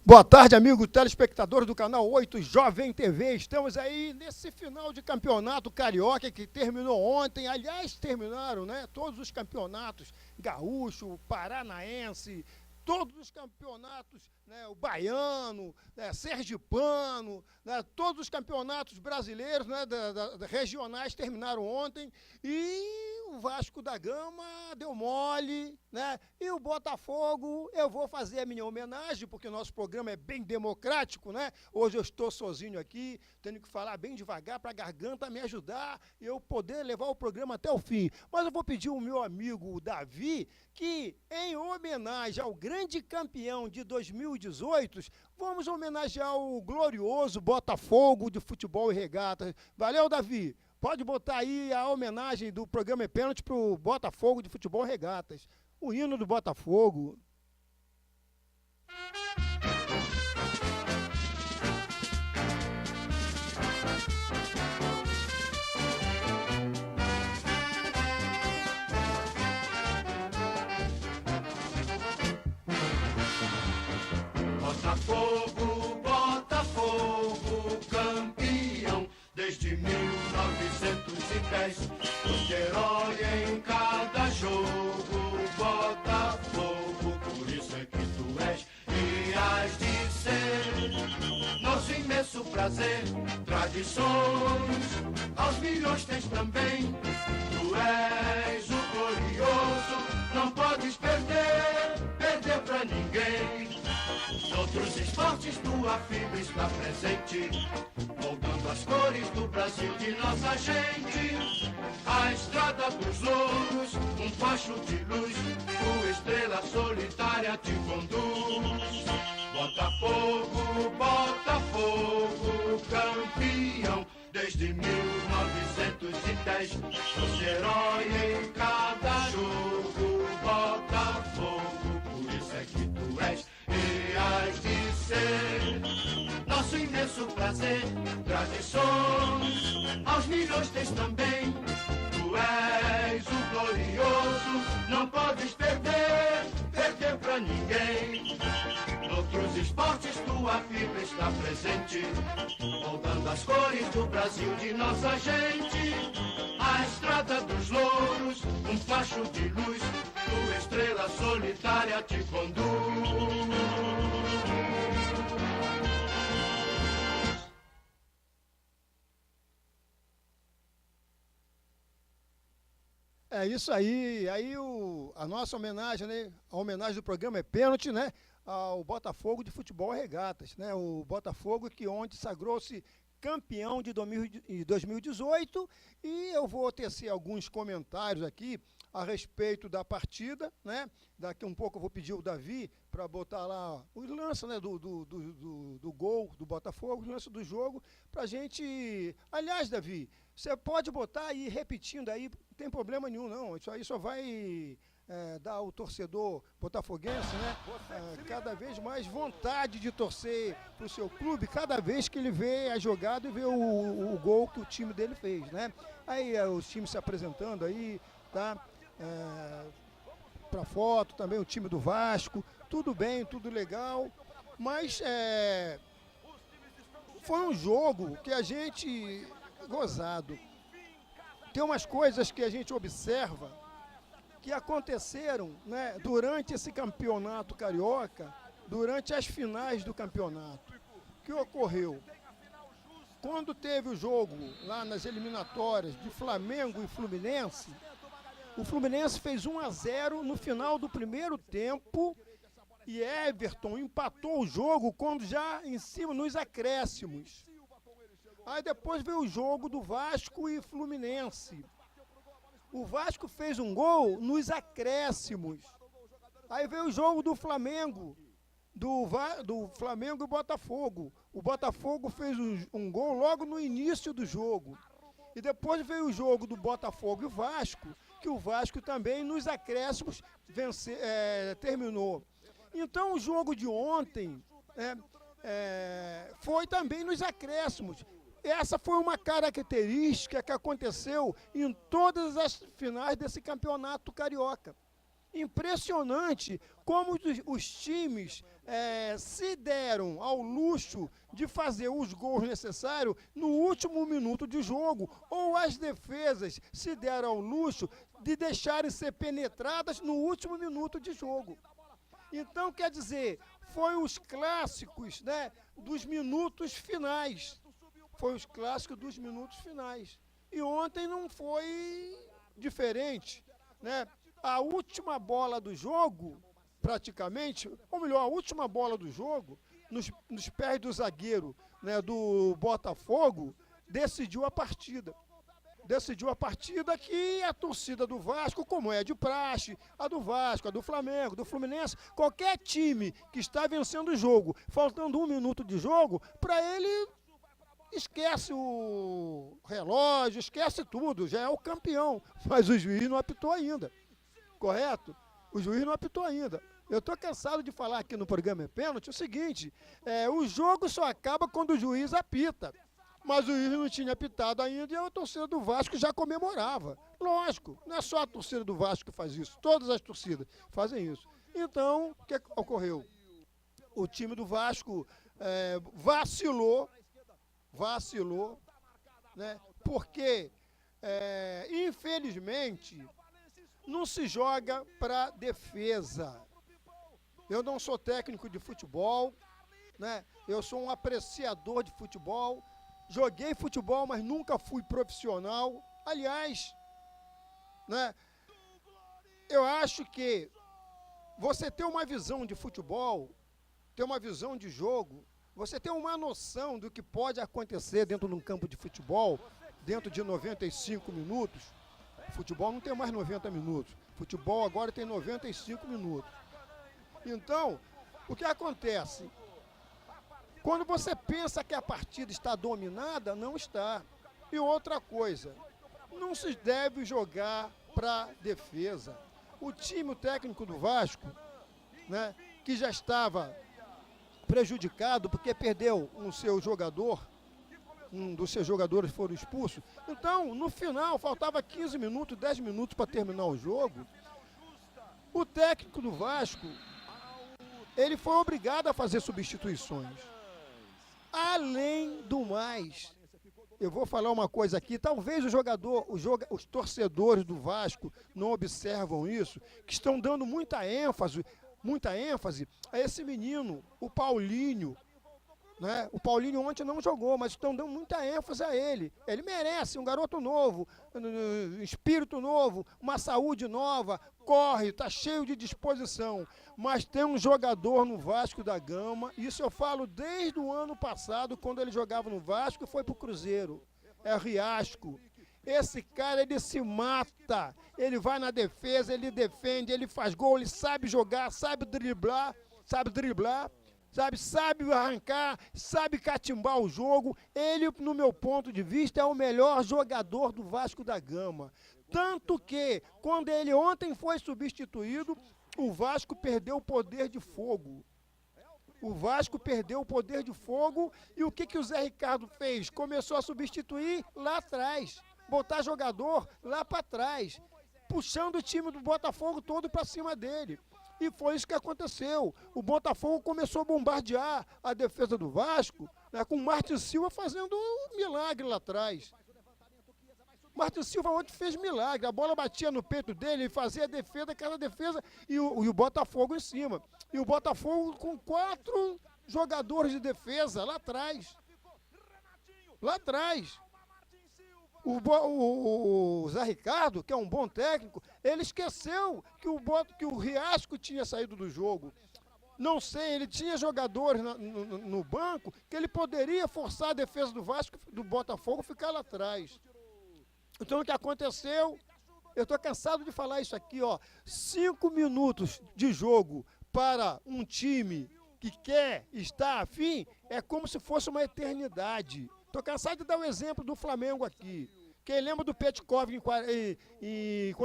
Boa tarde, amigos telespectadores do canal 8 Jovem TV. Estamos aí nesse final de campeonato carioca que terminou ontem. Aliás, terminaram, né? Todos os campeonatos, gaúcho, paranaense, todos os campeonatos, né? O baiano, né? Sergipano, né? Todos os campeonatos brasileiros, né? Regionais terminaram ontem. E o Vasco da Gama deu mole, né? E o Botafogo, eu vou fazer a minha homenagem, porque o nosso programa é bem democrático, né? Hoje eu estou sozinho aqui, tendo que falar bem devagar para a garganta me ajudar e eu poder levar o programa até o fim. Mas eu vou pedir ao meu amigo Davi que, em homenagem ao grande campeão de 2018, vamos homenagear o glorioso Botafogo de Futebol e Regatas. Valeu, Davi! Pode botar aí a homenagem do programa É Pênalti para o Botafogo de Futebol e Regatas. O hino do Botafogo. Botafogo, Botafogo, campeão desde 1910. Os herói em cada jogo, Botafogo, por isso é que tu és e has de ser nosso imenso prazer. Tradições aos milhões tens também. Tu és o glorioso, não podes perder pra ninguém. Noutros esportes tua fibra está presente, moldando as cores do Brasil de nossa gente. A estrada dos louros, um facho de luz, tua estrela solitária te conduz. Botafogo, Botafogo, campeão desde 1910. Fosse herói em cada jogo, Botafogo, por isso é que tu és e has de ser nosso imenso prazer. Tradições aos milhões tens também. Tu és o glorioso, não podes perder pra ninguém. Noutros esportes tua fibra está presente, moldando as cores do Brasil de nossa gente. A estrada dos louros, um facho de luz, tua estrela solitária te conduz. É isso aí. Aí a nossa homenagem, né? A homenagem do programa É Pênalti, né? Ao Botafogo de Futebol e Regatas, né? O Botafogo que ontem sagrou-se campeão de 2018 e eu vou tecer alguns comentários aqui a respeito da partida, né? Daqui um pouco eu vou pedir o Davi para botar lá o lance, né, do gol do Botafogo, o lance do jogo, para a gente... Aliás, Davi, você pode botar aí, repetindo aí, não tem problema nenhum não, isso aí só vai... dar ao torcedor botafoguense, né, cada vez mais vontade de torcer para o seu clube, cada vez que ele vê a jogada e vê o gol que o time dele fez, né? Aí os times se apresentando aí, tá? Para foto também o time do Vasco, tudo bem, tudo legal, mas foi um jogo que a gente gozado. Tem umas coisas que a gente observa que aconteceram, né, durante esse campeonato carioca, durante as finais do campeonato. O que ocorreu? Quando teve o jogo lá nas eliminatórias de Flamengo e Fluminense, o Fluminense fez 1-0 no final do primeiro tempo e Everton empatou o jogo quando já em cima nos acréscimos. Aí depois veio o jogo do Vasco e Fluminense. O Vasco fez um gol nos acréscimos. Aí veio o jogo do Flamengo, do Flamengo e Botafogo. O Botafogo fez um gol logo no início do jogo. E depois veio o jogo do Botafogo e Vasco, que o Vasco também nos acréscimos terminou. Então o jogo de ontem foi também nos acréscimos. essa foi uma característica que aconteceu em todas as finais desse campeonato carioca. Impressionante como os times se deram ao luxo de fazer os gols necessários no último minuto de jogo, ou as defesas se deram ao luxo de deixarem ser penetradas no último minuto de jogo. Então, quer dizer, foi os clássicos, né, dos minutos finais. Foi os clássicos dos minutos finais. E ontem não foi diferente, né? A última bola do jogo, praticamente, ou melhor, a última bola do jogo, nos pés do zagueiro, né, do Botafogo, decidiu a partida. Decidiu a partida que a torcida do Vasco, como é de praxe, a do Vasco, a do Flamengo, do Fluminense, qualquer time que está vencendo o jogo, faltando 1 minuto de jogo, para ele esquece o relógio, esquece tudo, já é o campeão, mas o juiz não apitou ainda. Correto? O juiz não apitou ainda. Eu estou cansado de falar aqui no programa É Pênalti o seguinte, o jogo só acaba quando o juiz apita. Mas o juiz não tinha apitado ainda e a torcida do Vasco já comemorava. Lógico, não é só a torcida do Vasco que faz isso, todas as torcidas fazem isso. Então, o que ocorreu? O time do Vasco vacilou, né? Porque, infelizmente, não se joga para defesa. Eu não sou técnico de futebol, né? Eu sou um apreciador de futebol. Joguei futebol, mas nunca fui profissional. Aliás, né? Eu acho que você ter uma visão de futebol, ter uma visão de jogo, você ter uma noção do que pode acontecer dentro de um campo de futebol, dentro de 95 minutos. Futebol não tem mais 90 minutos. Futebol agora tem 95 minutos. Então, o que acontece? Quando você pensa que a partida está dominada, não está. E outra coisa, não se deve jogar para defesa. O técnico do Vasco, né, que já estava prejudicado porque perdeu um seu jogador, um dos seus jogadores foram expulsos. Então, no final, faltava 15 minutos, 10 minutos para terminar o jogo. O técnico do Vasco, ele foi obrigado a fazer substituições. Além do mais, eu vou falar uma coisa aqui, talvez os torcedores do Vasco não observam isso, que estão dando muita ênfase a esse menino, o Paulinho, né? O Paulinho ontem não jogou, mas estão dando muita ênfase a ele. Ele merece, um garoto novo, espírito novo, uma saúde nova, corre, está cheio de disposição. Mas tem um jogador no Vasco da Gama, isso eu falo desde o ano passado, quando ele jogava no Vasco e foi para o Cruzeiro. É Riasco. Esse cara, ele se mata, ele vai na defesa, ele defende, ele faz gol, ele sabe jogar, sabe driblar, sabe arrancar, sabe catimbar o jogo. Ele, no meu ponto de vista, é o melhor jogador do Vasco da Gama. Tanto que, quando ele ontem foi substituído, o Vasco perdeu o poder de fogo. O Vasco perdeu o poder de fogo e o que o Zé Ricardo fez? Começou a substituir lá atrás, botar jogador lá para trás, puxando o time do Botafogo todo para cima dele. E foi isso que aconteceu. O Botafogo começou a bombardear a defesa do Vasco, né, com o Martin Silva fazendo um milagre lá atrás. Martin Silva ontem fez milagre. A bola batia no peito dele, ele fazia a defesa, aquela defesa, e o Botafogo em cima. E o Botafogo com 4 jogadores de defesa lá atrás. Lá atrás. O Zé Ricardo, que é um bom técnico, ele esqueceu que o Riasco tinha saído do jogo. Não sei, ele tinha jogadores no banco que ele poderia forçar a defesa do Vasco, do Botafogo, ficar lá atrás. Então o que aconteceu, eu estou cansado de falar isso aqui, ó, 5 minutos de jogo para um time que quer estar afim, é como se fosse uma eternidade. Estou cansado de dar o exemplo do Flamengo aqui. Quem lembra do Petkov quando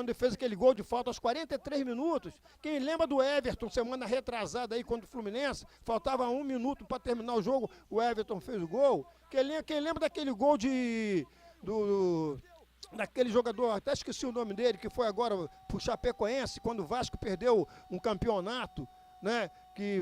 ele fez aquele gol de falta aos 43 minutos? Quem lembra do Everton, semana retrasada aí contra o Fluminense? Faltava 1 minuto para terminar o jogo, o Everton fez o gol. Quem lembra daquele gol daquele jogador, até esqueci o nome dele, que foi agora pro Chapecoense, quando o Vasco perdeu um campeonato, né? Que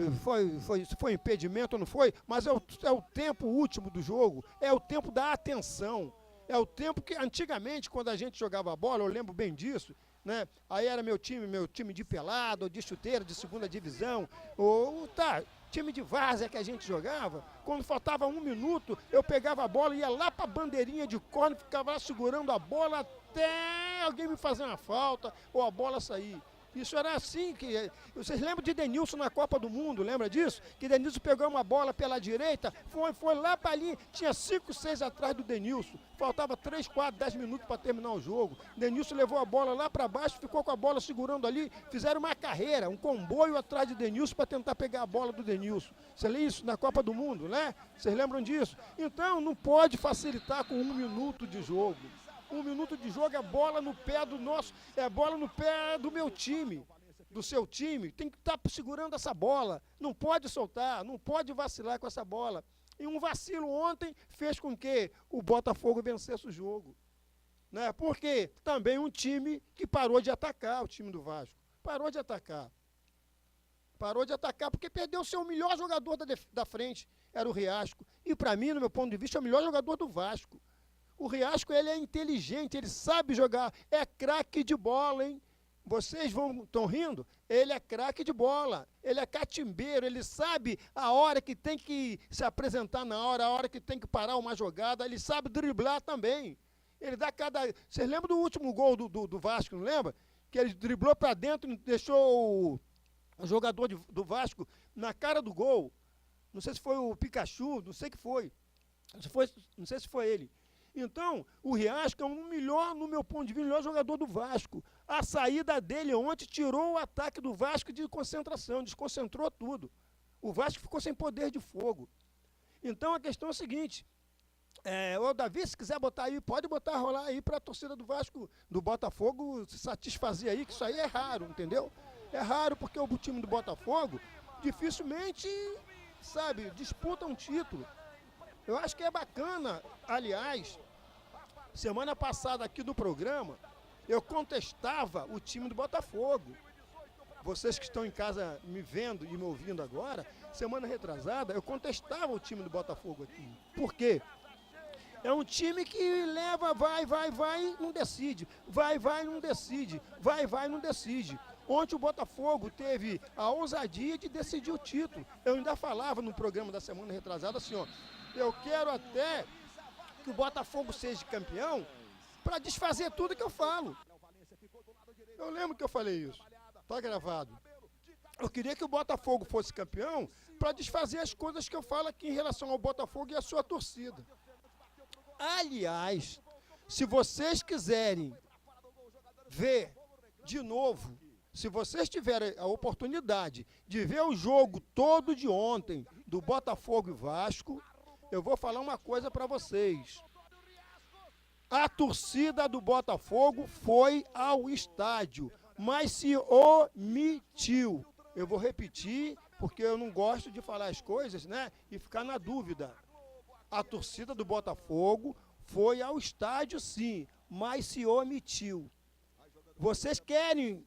foi impedimento ou não foi, mas é o tempo último do jogo, é o tempo da atenção. É o tempo que, antigamente, quando a gente jogava bola, eu lembro bem disso, né? Aí era meu time de pelado, ou de chuteira, de segunda divisão, time de várzea que a gente jogava. Quando faltava 1 minuto, eu pegava a bola, ia lá para a bandeirinha de córner, ficava lá segurando a bola até alguém me fazer uma falta, ou a bola sair. Isso era assim que... Vocês lembram de Denilson na Copa do Mundo, lembra disso? Que Denilson pegou uma bola pela direita, foi lá para ali, tinha 5, 6 atrás do Denilson. Faltava 3, 4, 10 minutos para terminar o jogo. Denilson levou a bola lá para baixo, ficou com a bola segurando ali, fizeram uma carreira, um comboio atrás de Denilson para tentar pegar a bola do Denilson. Você lê isso na Copa do Mundo, né? Vocês lembram disso? Então, não pode facilitar com 1 minuto de jogo. 1 minuto de jogo é bola no pé é bola no pé do meu time, do seu time. Tem que estar segurando essa bola, não pode soltar, não pode vacilar com essa bola. E um vacilo ontem fez com que o Botafogo vencesse o jogo, né? Porque também um time que parou de atacar, o time do Vasco. Parou de atacar porque perdeu o seu melhor jogador da frente, era o Riasco. E para mim, no meu ponto de vista, é o melhor jogador do Vasco. O Riasco, ele é inteligente, ele sabe jogar, é craque de bola, hein? Vocês estão rindo? Ele é craque de bola, ele é catimbeiro, ele sabe a hora que tem que se apresentar a hora que tem que parar uma jogada, ele sabe driblar também. Ele dá Vocês lembram do último gol do Vasco, não lembra? Que ele driblou para dentro e deixou o jogador do Vasco na cara do gol. Não sei se foi o Pikachu, não sei que foi. Não sei se foi ele. Então, o Riasco é no meu ponto de vista, o melhor jogador do Vasco. A saída dele ontem tirou o ataque do Vasco de concentração, desconcentrou tudo. O Vasco ficou sem poder de fogo. Então, a questão é a seguinte, ô Davi, se quiser botar aí, pode botar, rolar aí para a torcida do Vasco, do Botafogo, se satisfazer aí, que isso aí é raro, entendeu? É raro porque o time do Botafogo dificilmente, sabe, disputa um título. Eu acho que é bacana, aliás, semana passada aqui do programa, eu contestava o time do Botafogo. Vocês que estão em casa me vendo e me ouvindo agora, semana retrasada, eu contestava o time do Botafogo aqui. Por quê? É um time que leva, vai, não decide. Vai, não decide. Vai, não decide. Ontem o Botafogo teve a ousadia de decidir o título. Eu ainda falava no programa da semana retrasada assim, ó, eu quero até que o Botafogo seja campeão para desfazer tudo que eu falo. Eu lembro que eu falei isso. Está gravado. Eu queria que o Botafogo fosse campeão para desfazer as coisas que eu falo aqui em relação ao Botafogo e a sua torcida. Aliás, se vocês quiserem ver de novo, se vocês tiverem a oportunidade de ver o jogo todo de ontem do Botafogo e Vasco, eu vou falar uma coisa para vocês. A torcida do Botafogo foi ao estádio, mas se omitiu. Eu vou repetir, porque eu não gosto de falar as coisas, né, e ficar na dúvida. A torcida do Botafogo foi ao estádio, sim, mas se omitiu. Vocês querem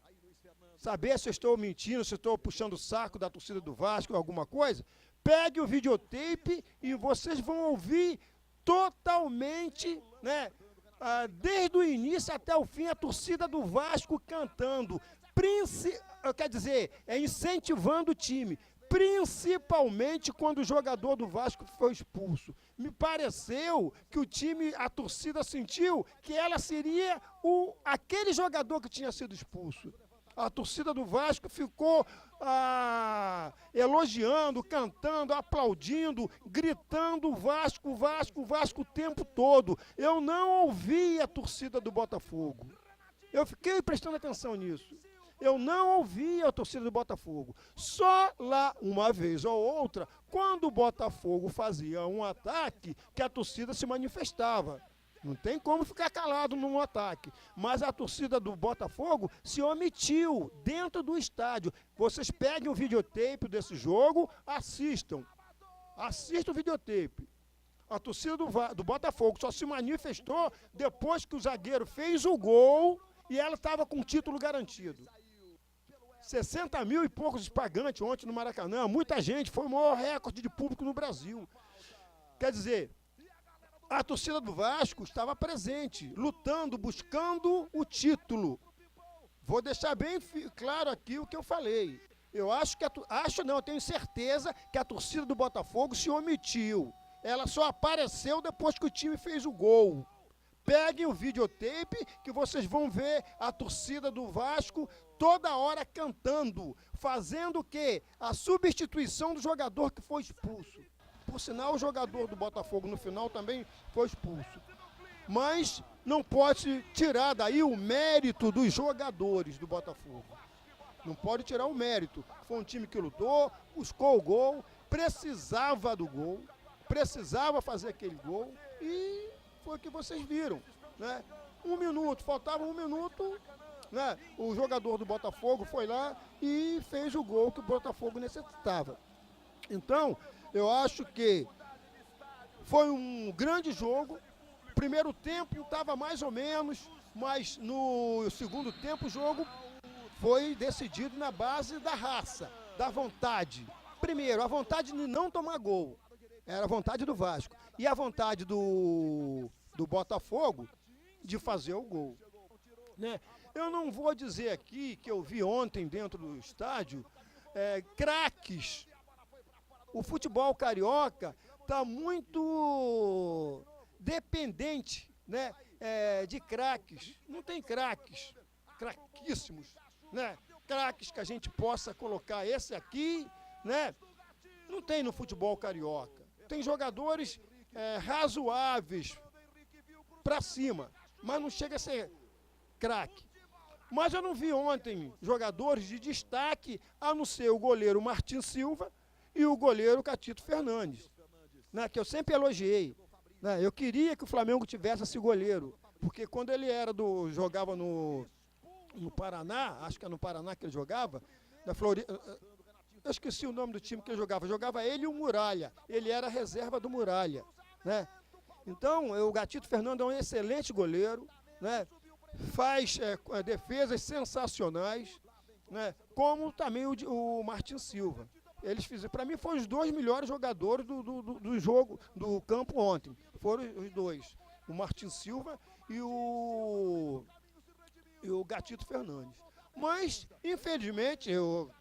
saber se eu estou mentindo, se eu estou puxando o saco da torcida do Vasco ou alguma coisa? Pegue o videotape e vocês vão ouvir totalmente, né, desde o início até o fim, a torcida do Vasco cantando, quer dizer, incentivando o time, principalmente quando o jogador do Vasco foi expulso. Me pareceu que o time, a torcida sentiu que ela seria aquele jogador que tinha sido expulso. A torcida do Vasco ficou elogiando, cantando, aplaudindo, gritando Vasco, Vasco, Vasco o tempo todo. Eu não ouvi a torcida do Botafogo. Eu fiquei prestando atenção nisso. Eu não ouvi a torcida do Botafogo. Só lá, uma vez ou outra, quando o Botafogo fazia um ataque, que a torcida se manifestava. Não tem como ficar calado num ataque. Mas a torcida do Botafogo se omitiu dentro do estádio. Vocês peguem o videotape desse jogo, assistam. Assistam o videotape. A torcida do Botafogo só se manifestou depois que o zagueiro fez o gol e ela estava com o título garantido. 60 mil e poucos pagantes ontem no Maracanã. Muita gente, foi o maior recorde de público no Brasil. Quer dizer, a torcida do Vasco estava presente, lutando, buscando o título. Vou deixar bem claro aqui o que eu falei. Eu acho que eu tenho certeza que a torcida do Botafogo se omitiu. Ela só apareceu depois que o time fez o gol. Peguem o videotape que vocês vão ver a torcida do Vasco toda hora cantando, fazendo o quê? A substituição do jogador que foi expulso. Por sinal, o jogador do Botafogo no final também foi expulso. Mas não pode tirar daí o mérito dos jogadores do Botafogo. Não pode tirar o mérito. Foi um time que lutou, buscou o gol, precisava do gol, precisava fazer aquele gol e foi o que vocês viram, né? Faltava um minuto, né? O jogador do Botafogo foi lá e fez o gol que o Botafogo necessitava. Então, eu acho que foi um grande jogo. Primeiro tempo estava mais ou menos, mas no segundo tempo o jogo foi decidido na base da raça, da vontade. Primeiro, a vontade de não tomar gol. Era a vontade do Vasco. E a vontade do Botafogo de fazer o gol, né? Eu não vou dizer aqui que eu vi ontem dentro do estádio craques. O futebol carioca está muito dependente, né, de craques. Não tem craques, craquíssimos, né? Craques que a gente possa colocar esse aqui, né? Não tem no futebol carioca. Tem jogadores razoáveis para cima, mas não chega a ser craque. Mas eu não vi ontem jogadores de destaque, a não ser o goleiro Martin Silva e o goleiro Catito Fernandes, né, que eu sempre elogiei, né? Eu queria que o Flamengo tivesse esse goleiro, porque quando ele jogava no Paraná, acho que é no Paraná que ele jogava, na Florida, eu esqueci o nome do time que ele jogava ele e o Muralha, ele era a reserva do Muralha, né? Então, o Catito Fernandes é um excelente goleiro, né? Faz defesas sensacionais, né? Como também o Martin Silva. Eles fizeram, para mim, foram os dois melhores jogadores do jogo, do campo ontem. Foram os dois, o Martin Silva e o Catito Fernandes. Mas, infelizmente, eu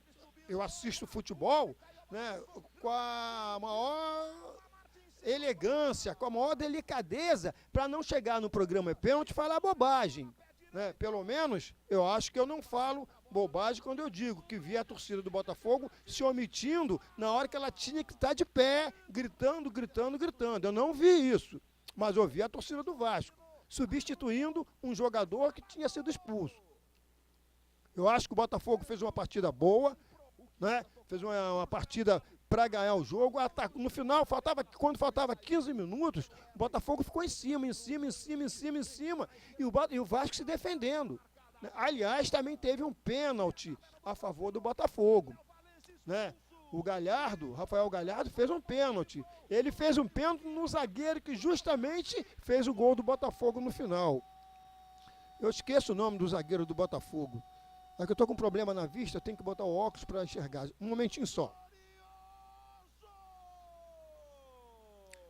assisto futebol, né, com a maior elegância, com a maior delicadeza, para não chegar no programa pênalti e falar bobagem, né? Pelo menos, eu acho que eu não falo bobagem quando eu digo que vi a torcida do Botafogo se omitindo na hora que ela tinha que estar de pé, gritando. Eu não vi isso, mas eu vi a torcida do Vasco substituindo um jogador que tinha sido expulso. Eu acho que o Botafogo fez uma partida boa, né? Fez uma partida para ganhar o jogo. No final, quando faltava 15 minutos, o Botafogo ficou em cima, e o Vasco se defendendo. Aliás, também teve um pênalti a favor do Botafogo, né? O Rafael Galhardo, fez um pênalti. Ele fez um pênalti no zagueiro que justamente fez o gol do Botafogo no final. Eu esqueço o nome do zagueiro do Botafogo. É que eu estou com um problema na vista, eu tenho que botar o óculos para enxergar. Um momentinho só.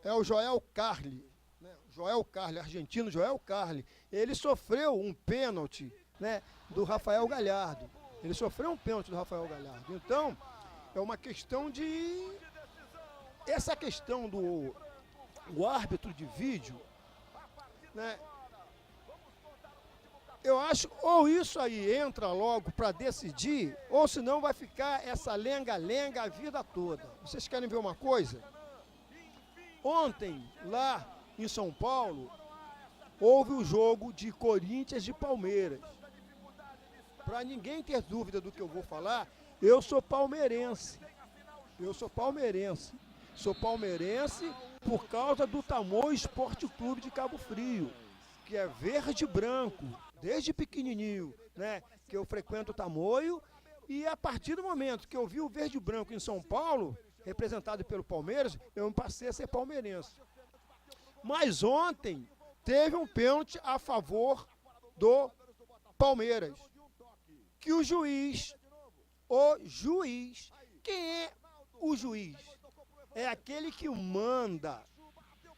É o Joel Carli, né? Joel Carli, argentino Joel Carli. Ele sofreu um pênalti, né, do Rafael Galhardo. Então, é uma questão de... Essa questão do árbitro de vídeo, né, eu acho, ou isso aí entra logo para decidir, ou senão vai ficar essa lenga-lenga a vida toda. Vocês querem ver uma coisa? Ontem, lá em São Paulo, houve o jogo de Corinthians e Palmeiras. Para ninguém ter dúvida do que eu vou falar, eu sou palmeirense. Sou palmeirense por causa do Tamoio Esporte Clube de Cabo Frio, que é verde e branco, desde pequenininho, né, que eu frequento o Tamoio, e a partir do momento que eu vi o verde e branco em São Paulo, representado pelo Palmeiras, eu me passei a ser palmeirense. Mas ontem teve um pênalti a favor do Palmeiras, que o juiz, quem é o juiz? É aquele que manda,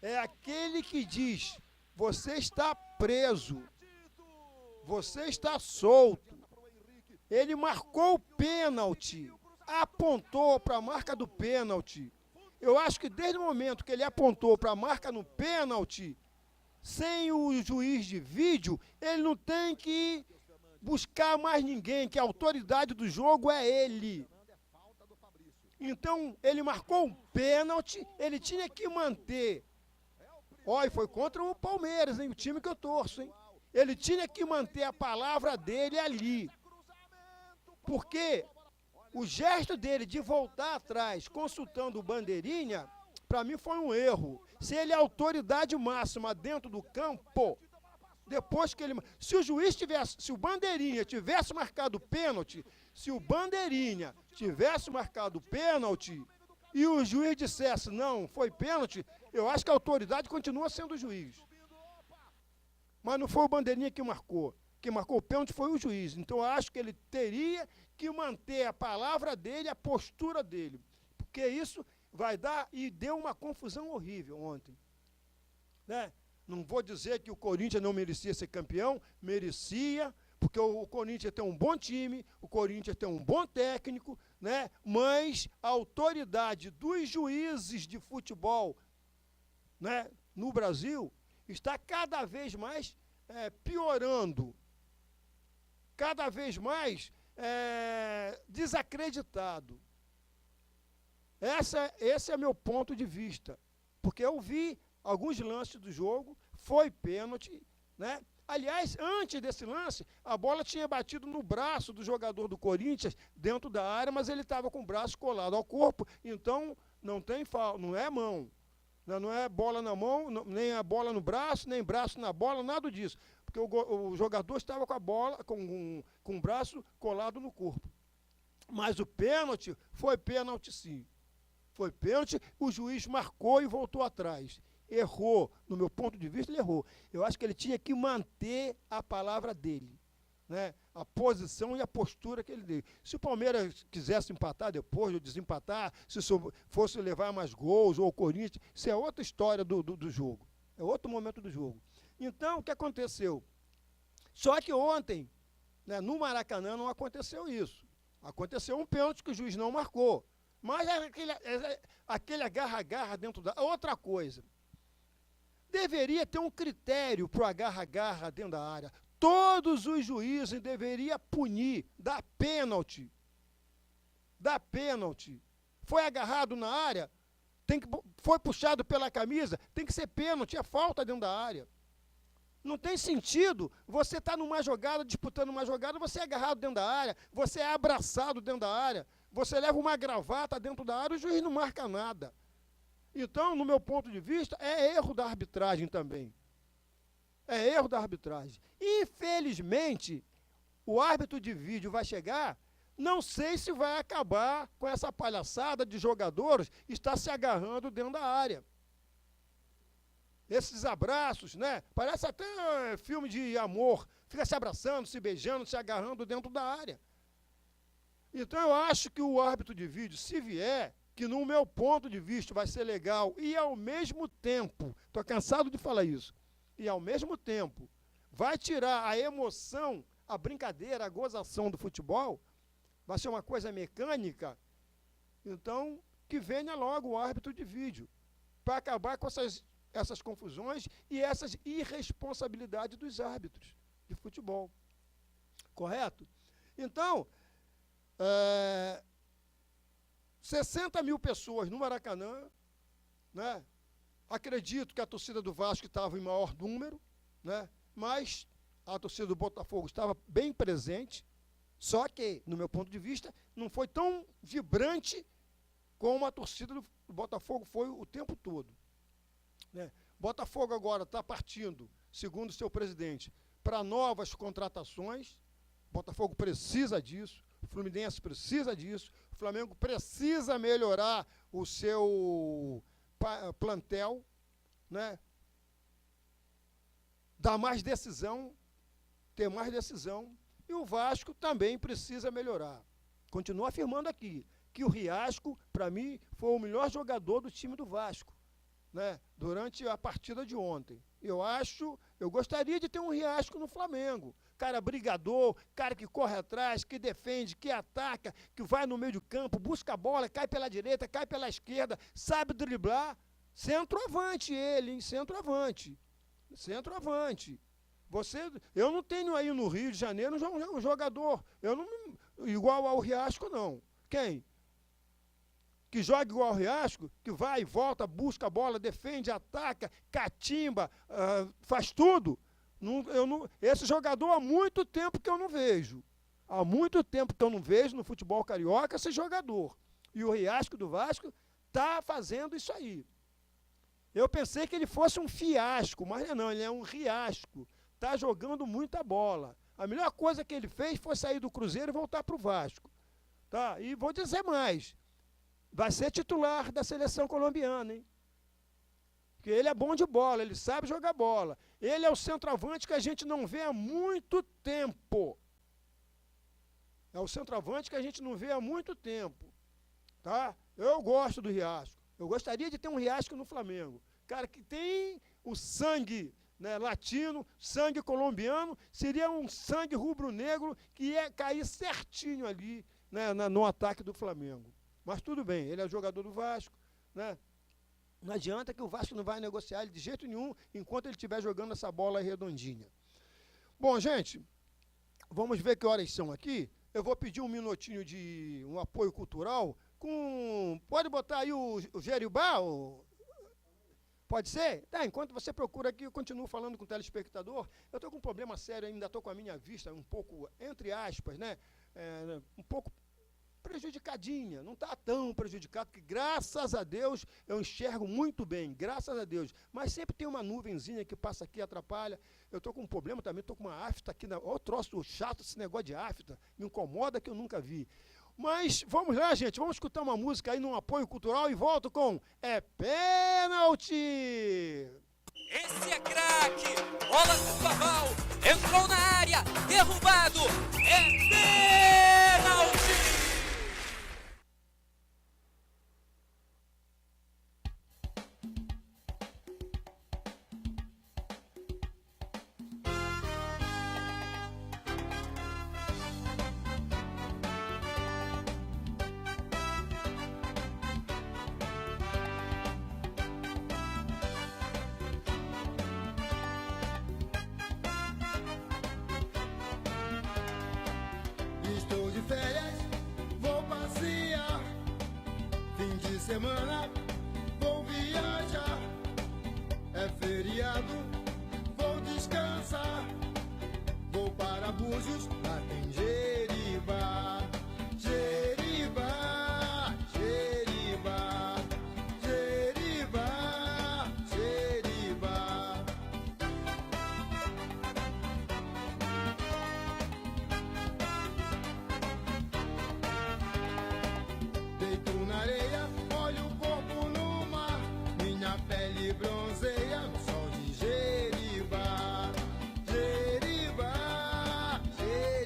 é aquele que diz, você está preso, você está solto. Ele marcou o pênalti, apontou para a marca do pênalti. Eu acho que desde o momento que ele apontou para a marca no pênalti, sem o juiz de vídeo, ele não tem que buscar mais ninguém, que a autoridade do jogo é ele. Então, ele marcou um pênalti, ele tinha que manter. Olha, foi contra o Palmeiras, hein, o time que eu torço, hein? Ele tinha que manter a palavra dele ali. Porque o gesto dele de voltar atrás, consultando o bandeirinha, para mim foi um erro. Se ele é autoridade máxima dentro do campo, depois que ele... Se o juiz tivesse, se o bandeirinha tivesse marcado pênalti, se o bandeirinha tivesse marcado pênalti e o juiz dissesse, não, foi pênalti, eu acho que a autoridade continua sendo o juiz. Mas não foi o bandeirinha que marcou. Quem marcou o pênalti foi o juiz. Então eu acho que ele teria que manter a palavra dele, a postura dele. Porque isso vai dar, e deu uma confusão horrível ontem. Né? Não vou dizer que o Corinthians não merecia ser campeão, merecia, porque o Corinthians tem um bom time, o Corinthians tem um bom técnico, né? Mas a autoridade dos juízes de futebol, né, no Brasil está cada vez mais piorando, cada vez mais desacreditado. Esse é meu ponto de vista, porque eu vi alguns lances do jogo, foi pênalti, né? Aliás, antes desse lance, a bola tinha batido no braço do jogador do Corinthians, dentro da área, mas ele estava com o braço colado ao corpo, então não tem falta, não é mão. Não é bola na mão, nem a bola no braço, nem braço na bola, nada disso. Porque o jogador estava com a bola, com o braço colado no corpo. Mas o pênalti foi pênalti sim. Foi pênalti, o juiz marcou e voltou atrás. Errou, no meu ponto de vista, ele errou. Eu acho que ele tinha que manter a palavra dele, né? A posição e a postura que ele deu. Se o Palmeiras quisesse empatar depois, ou desempatar, se fosse levar mais gols, ou o Corinthians, isso é outra história do jogo. É outro momento do jogo. Então, o que aconteceu? Só que ontem, né, no Maracanã, não aconteceu isso. Aconteceu um pênalti que o juiz não marcou. Mas aquele agarra-agarra dentro da... Outra coisa. Deveria ter um critério para o agarra-agarra dentro da área. Todos os juízes deveriam punir, dar pênalti. Dar pênalti. Foi agarrado na área, foi puxado pela camisa, tem que ser pênalti, é falta dentro da área. Não tem sentido você estar numa jogada, disputando uma jogada, você é agarrado dentro da área, você é abraçado dentro da área, você leva uma gravata dentro da área, o juiz não marca nada. Então, no meu ponto de vista, é erro da arbitragem também. É erro da arbitragem. Infelizmente, o árbitro de vídeo vai chegar, não sei se vai acabar com essa palhaçada de jogadores estar se agarrando dentro da área. Esses abraços, né? Parece até filme de amor, fica se abraçando, se beijando, se agarrando dentro da área. Então eu acho que o árbitro de vídeo, se vier, que no meu ponto de vista vai ser legal, e ao mesmo tempo, estou cansado de falar isso, e ao mesmo tempo vai tirar a emoção, a brincadeira, a gozação do futebol, vai ser uma coisa mecânica, então que venha logo o árbitro de vídeo, para acabar com essas confusões e essas irresponsabilidades dos árbitros de futebol. Correto? Então, 60 mil pessoas no Maracanã, né? Acredito que a torcida do Vasco estava em maior número, né? Mas a torcida do Botafogo estava bem presente, só que, no meu ponto de vista, não foi tão vibrante como a torcida do Botafogo foi o tempo todo. né? Botafogo agora está partindo, segundo seu presidente, para novas contratações. Botafogo precisa disso, o Fluminense precisa disso, o Flamengo precisa melhorar o seu plantel, né? Dar mais decisão, ter mais decisão, e o Vasco também precisa melhorar. Continuo afirmando aqui que o Riasco, para mim, foi o melhor jogador do time do Vasco, né, durante a partida de ontem. Eu gostaria de ter um Riasco no Flamengo. Cara brigador, cara que corre atrás, que defende, que ataca, que vai no meio do campo, busca a bola, cai pela direita, cai pela esquerda, sabe driblar. Centroavante ele, hein? Centroavante. Centroavante. Eu não tenho aí no Rio de Janeiro um jogador igual ao Riasco, não. Quem? Que joga igual ao Riasco, que vai e volta, busca a bola, defende, ataca, catimba, faz tudo. Esse jogador há muito tempo que eu não vejo. Há muito tempo que eu não vejo no futebol carioca esse jogador. E o Riasco do Vasco está fazendo isso aí. Eu pensei que ele fosse um fiasco, mas não, ele é um Riasco. Está jogando muita bola. A melhor coisa que ele fez foi sair do Cruzeiro e voltar para o Vasco. Tá? E vou dizer mais. Vai ser titular da seleção colombiana, hein? Porque ele é bom de bola, ele sabe jogar bola. Ele é o centroavante que a gente não vê há muito tempo. É o centroavante que a gente não vê há muito tempo. Tá? Eu gosto do Riasco. Eu gostaria de ter um Riasco no Flamengo. Cara que tem o sangue, né, latino, sangue colombiano, seria um sangue rubro-negro que ia cair certinho ali, né, no ataque do Flamengo. Mas tudo bem, ele é jogador do Vasco, né? Não adianta que o Vasco não vai negociar ele de jeito nenhum enquanto ele estiver jogando essa bola redondinha. Bom, gente, vamos ver que horas são aqui. Eu vou pedir um minutinho de um apoio cultural com... Pode botar aí o Jeribá? Pode ser? Tá, enquanto você procura aqui, eu continuo falando com o telespectador. Eu estou com um problema sério ainda, estou com a minha vista um pouco, entre aspas, né? Um pouco prejudicadinha, não está tão prejudicado, porque graças a Deus eu enxergo muito bem, graças a Deus, mas sempre tem uma nuvenzinha que passa aqui e atrapalha. Eu estou com um problema também, estou com uma afta aqui, ó, troço chato esse negócio de afta, me incomoda que eu nunca vi. Mas vamos lá, gente, vamos escutar uma música aí num apoio cultural e volto com É Pênalti! Esse é craque, bola do Paval, entrou na área, derrubado, é pênalti! Estou de férias, vou passear. Fim de semana, vou viajar. É feriado, vou descansar. Vou para Búzios, lá tem Jeribá. Jeribá, Jeribá, Jeribá, Jeribá. Deito na areia, olho o corpo no mar. Minha pele bronzeia no sol de Jeribá. Jeribá, Jeribá.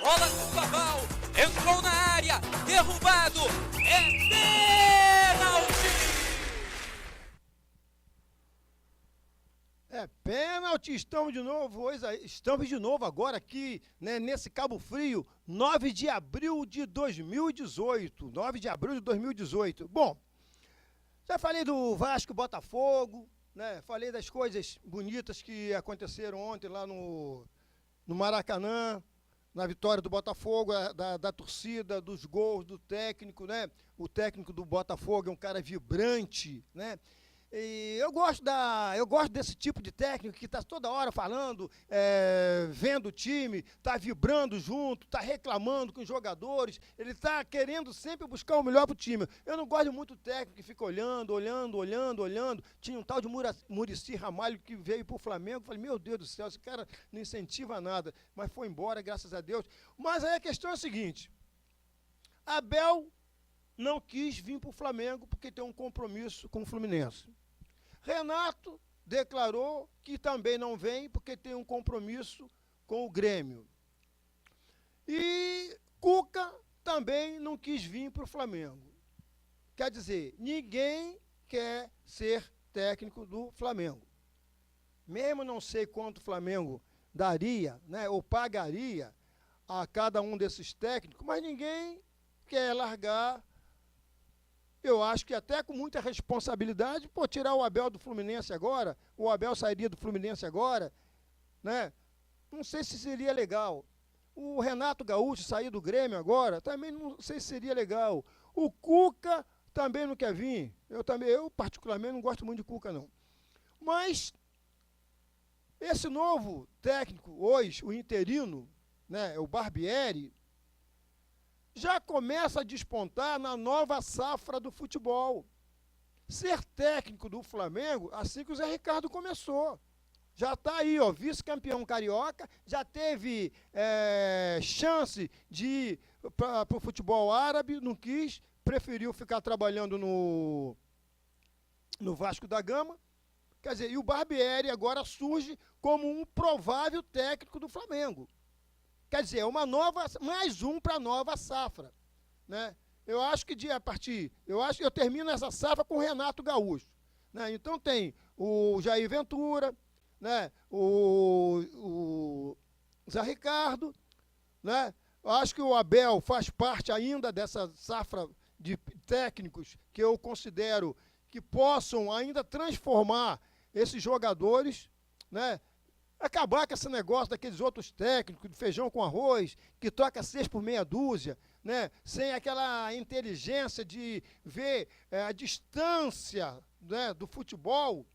bola do Paval, entrou na área, derrubado, é pênalti! É pênalti, estamos de novo agora aqui, né, nesse Cabo Frio, 9 de abril de 2018, 9 de abril de 2018. Bom, já falei do Vasco e Botafogo, né, falei das coisas bonitas que aconteceram ontem lá no Maracanã, na vitória do Botafogo, da torcida, dos gols, do técnico, né? O técnico do Botafogo é um cara vibrante, né? E eu gosto desse tipo de técnico que está toda hora falando, vendo o time, está vibrando junto, está reclamando com os jogadores, ele está querendo sempre buscar o melhor para o time. Eu não gosto muito do técnico que fica olhando. Tinha um tal de Muricy Ramalho que veio para o Flamengo, falei, meu Deus do céu, esse cara não incentiva nada, mas foi embora, graças a Deus. Mas aí a questão é a seguinte, Abel não quis vir para o Flamengo porque tem um compromisso com o Fluminense. Renato declarou que também não vem porque tem um compromisso com o Grêmio. E Cuca também não quis vir para o Flamengo. Quer dizer, ninguém quer ser técnico do Flamengo. Mesmo não sei quanto o Flamengo daria, né, ou pagaria a cada um desses técnicos, mas ninguém quer largar. Eu acho que até com muita responsabilidade, tirar o Abel do Fluminense agora, o Abel sairia do Fluminense agora, né? Não sei se seria legal. O Renato Gaúcho sair do Grêmio agora, também não sei se seria legal. O Cuca também não quer vir. Eu particularmente não gosto muito de Cuca, não. Mas esse novo técnico hoje, o interino, né, o Barbieri, já começa a despontar na nova safra do futebol. Ser técnico do Flamengo, assim que o Zé Ricardo começou. Já está aí, ó, vice-campeão carioca, já teve chance de ir para o futebol árabe, não quis, preferiu ficar trabalhando no Vasco da Gama. Quer dizer, e o Barbieri agora surge como um provável técnico do Flamengo. Quer dizer, mais um para a nova safra, né? Eu acho que eu termino essa safra com o Renato Gaúcho, né? Então tem o Jair Ventura, né? O Zé Ricardo, né? Eu acho que o Abel faz parte ainda dessa safra de técnicos que eu considero que possam ainda transformar esses jogadores, né? Acabar com esse negócio daqueles outros técnicos de feijão com arroz, que toca 6 por meia dúzia, né? Sem aquela inteligência de ver a distância, né, do futebol,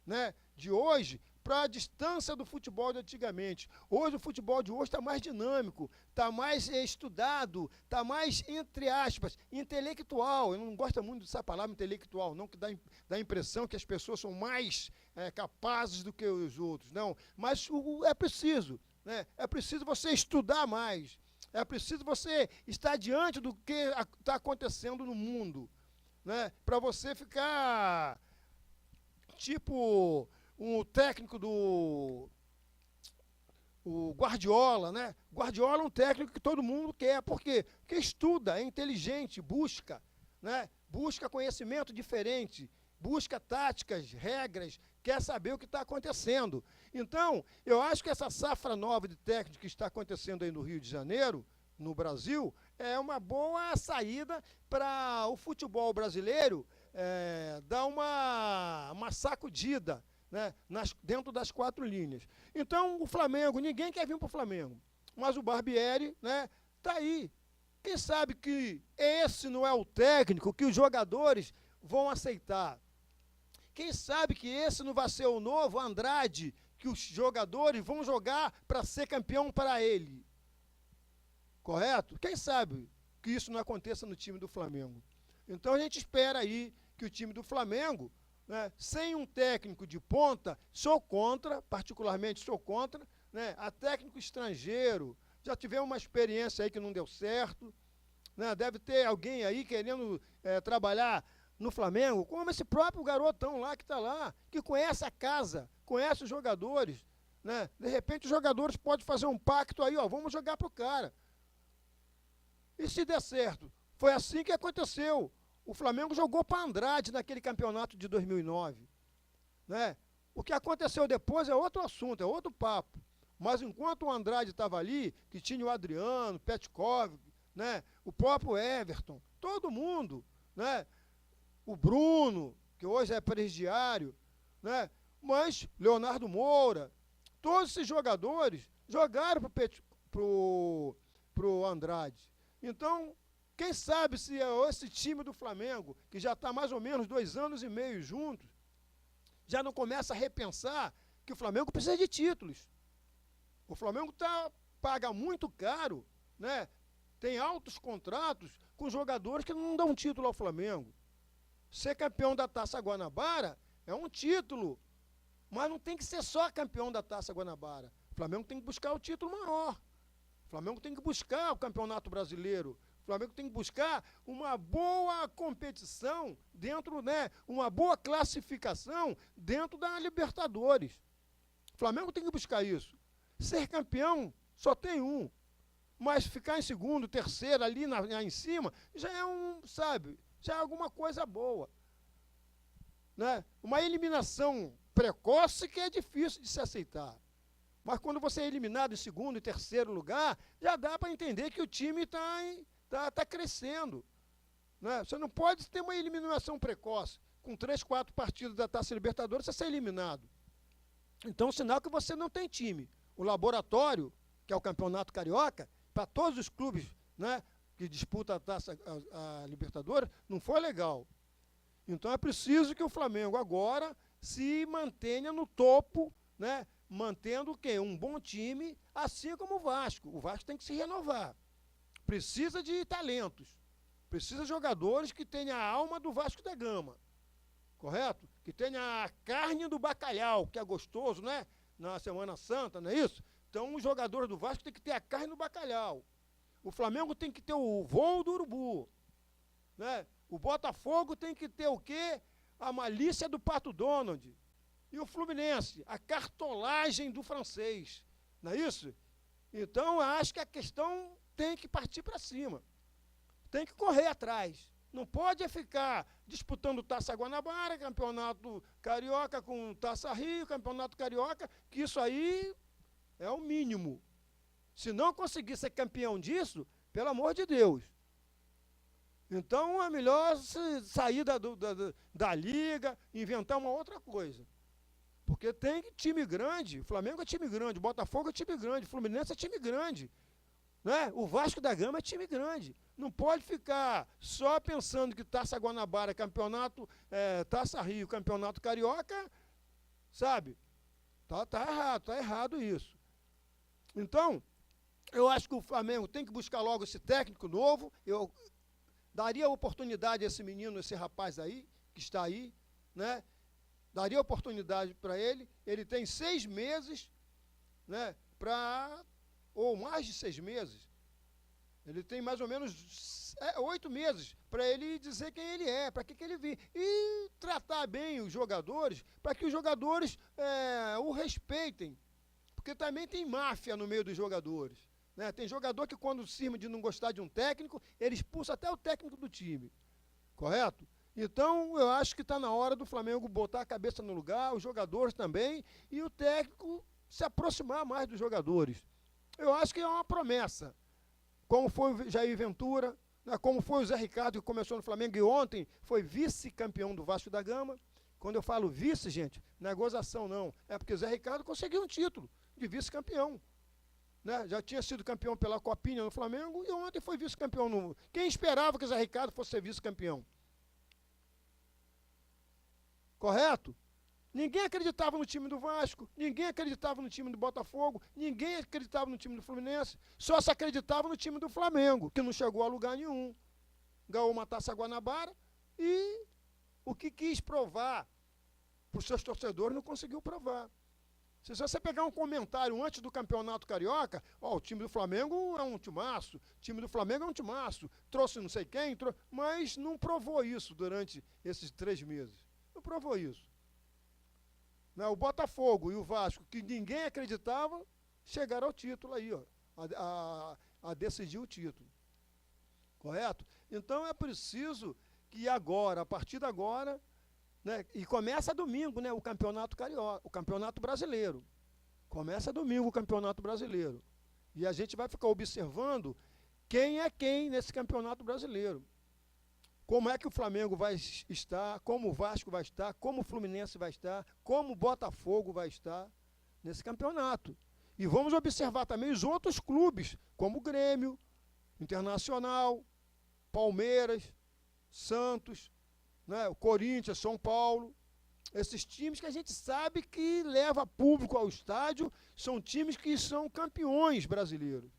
né, de hoje para a distância do futebol de antigamente. Hoje o futebol de hoje está mais dinâmico, está mais estudado, está mais, entre aspas, intelectual. Eu não gosto muito dessa palavra intelectual, não, que dá a impressão que as pessoas são mais capazes do que os outros. Não, mas é preciso, né? É preciso você estudar mais. É preciso você estar diante do que está acontecendo no mundo, né? Para você ficar tipo um técnico o Guardiola, né? Guardiola é um técnico que todo mundo quer. Por quê? Porque estuda, é inteligente, busca, né? Busca conhecimento diferente, busca táticas, regras, quer saber o que está acontecendo. Então, eu acho que essa safra nova de técnicos que está acontecendo aí no Rio de Janeiro, no Brasil, é uma boa saída para o futebol brasileiro dar uma sacudida, né, dentro das 4 linhas. Então, o Flamengo, ninguém quer vir para o Flamengo, mas o Barbieri, né, está aí. Quem sabe que esse não é o técnico que os jogadores vão aceitar? Quem sabe que esse não vai ser o novo Andrade, que os jogadores vão jogar para ser campeão para ele? Correto? Quem sabe que isso não aconteça no time do Flamengo? Então a gente espera aí que o time do Flamengo, né, sem um técnico de ponta, particularmente sou contra, né, a técnico estrangeiro. Já tivemos uma experiência aí que não deu certo, né, deve ter alguém aí querendo trabalhar no Flamengo, como esse próprio garotão lá que está lá, que conhece a casa, conhece os jogadores, né? De repente os jogadores podem fazer um pacto aí, ó, vamos jogar pro cara. E se der certo? Foi assim que aconteceu. O Flamengo jogou para Andrade naquele campeonato de 2009. Né? O que aconteceu depois é outro assunto, é outro papo. Mas enquanto o Andrade estava ali, que tinha o Adriano, Petkov, né? O próprio Everton, todo mundo, né? O Bruno, que hoje é presidiário, né? Mas Leonardo Moura, todos esses jogadores jogaram pro Andrade. Então, quem sabe se esse time do Flamengo, que já está mais ou menos 2 anos e meio juntos, já não começa a repensar que o Flamengo precisa de títulos. O Flamengo paga muito caro, né? Tem altos contratos com jogadores que não dão título ao Flamengo. Ser campeão da Taça Guanabara é um título, mas não tem que ser só campeão da Taça Guanabara. O Flamengo tem que buscar o título maior. O Flamengo tem que buscar o Campeonato Brasileiro. O Flamengo tem que buscar uma boa competição dentro, né, uma boa classificação dentro da Libertadores. O Flamengo tem que buscar isso. Ser campeão só tem um, mas ficar em segundo, terceiro, ali em cima, já é já é alguma coisa boa. Né? Uma eliminação precoce que é difícil de se aceitar. Mas quando você é eliminado em segundo e terceiro lugar, já dá para entender que o time está crescendo. Né? Você não pode ter uma eliminação precoce. Com 3, 4 partidas da Taça Libertadores, você ser eliminado. Então, sinal que você não tem time. O laboratório, que é o Campeonato Carioca, para todos os clubes, né, que disputam a Taça a Libertadores, não foi legal. Então é preciso que o Flamengo agora se mantenha no topo, né, mantendo o quê? Um bom time, assim como o Vasco. O Vasco tem que se renovar. Precisa de talentos. Precisa de jogadores que tenham a alma do Vasco da Gama. Correto? Que tenha a carne do bacalhau, que é gostoso, né? Na Semana Santa, não é isso? Então, os jogadores do Vasco têm que ter a carne do bacalhau. O Flamengo tem que ter o voo do urubu. Né? O Botafogo tem que ter o quê? A malícia do Pato Donald. E o Fluminense, a cartolagem do francês. Não é isso? Então, eu acho que a questão tem que partir para cima. Tem que correr atrás. Não pode ficar disputando Taça Guanabara, Campeonato Carioca com Taça Rio, Campeonato Carioca, que isso aí é o mínimo. Se não conseguir ser campeão disso, pelo amor de Deus. Então é melhor sair da liga, inventar uma outra coisa. Porque tem time grande, o Flamengo é time grande, o Botafogo é time grande, o Fluminense é time grande. Né? O Vasco da Gama é time grande. Não pode ficar só pensando que Taça Guanabara, campeonato, Taça Rio, campeonato Carioca, sabe? Tá errado isso. Então, eu acho que o Flamengo tem que buscar logo esse técnico novo. Eu daria oportunidade a esse menino, esse rapaz aí, que está aí, né? Daria oportunidade para ele. Ele tem 6 meses, né? Ou mais de 6 meses. Ele tem mais ou menos 8 meses para ele dizer quem ele é, para que ele vive. E tratar bem os jogadores, para que os jogadores o respeitem. Porque também tem máfia no meio dos jogadores. Né? Tem jogador que, quando cisma de não gostar de um técnico, ele expulsa até o técnico do time. Correto? Então, eu acho que está na hora do Flamengo botar a cabeça no lugar, os jogadores também, e o técnico se aproximar mais dos jogadores. Eu acho que é uma promessa. Como foi o Jair Ventura, né? Como foi o Zé Ricardo, que começou no Flamengo e ontem foi vice-campeão do Vasco da Gama. Quando eu falo vice, gente, não é gozação não. É porque o Zé Ricardo conseguiu um título de vice-campeão. Né? Já tinha sido campeão pela Copinha no Flamengo e ontem foi vice-campeão. Quem esperava que o Zé Ricardo fosse ser vice-campeão? Correto? Ninguém acreditava no time do Vasco, ninguém acreditava no time do Botafogo, ninguém acreditava no time do Fluminense, só se acreditava no time do Flamengo, que não chegou a lugar nenhum. Ganhou uma Taça Guanabara e o que quis provar para os seus torcedores não conseguiu provar. Se você pegar um comentário antes do Campeonato Carioca, o time do Flamengo é um timaço, o time do Flamengo é um timaço, trouxe não sei quem, mas não provou isso durante esses 3 meses. Não provou isso. Né, o Botafogo e o Vasco, que ninguém acreditava, chegaram ao título aí, ó, a decidir o título. correto? Então é preciso que agora, a partir de agora, né, e começa domingo, né, o Campeonato Carioca, o Campeonato Brasileiro. Começa domingo o Campeonato Brasileiro. E a gente vai ficar observando quem é quem nesse Campeonato Brasileiro. Como é que o Flamengo vai estar, como o Vasco vai estar, como o Fluminense vai estar, como o Botafogo vai estar nesse campeonato. E vamos observar também os outros clubes, como o Grêmio, Internacional, Palmeiras, Santos, né, o Corinthians, São Paulo. Esses times que a gente sabe que leva público ao estádio, são times que são campeões brasileiros.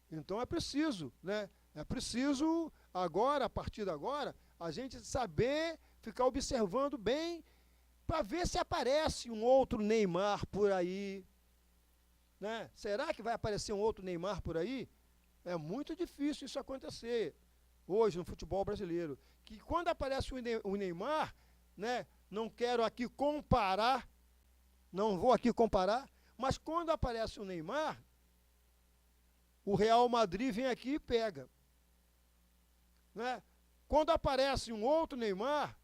Então é preciso, né? É preciso agora, a partir de agora, a gente saber ficar observando bem para ver se aparece um outro Neymar por aí, né? Será que vai aparecer um outro Neymar por aí? É muito difícil isso acontecer hoje no futebol brasileiro. Que quando aparece o Neymar, né? Não quero aqui comparar, não vou aqui comparar, mas quando aparece o Neymar, o Real Madrid vem aqui e pega. Né? Quando aparece um outro Neymar,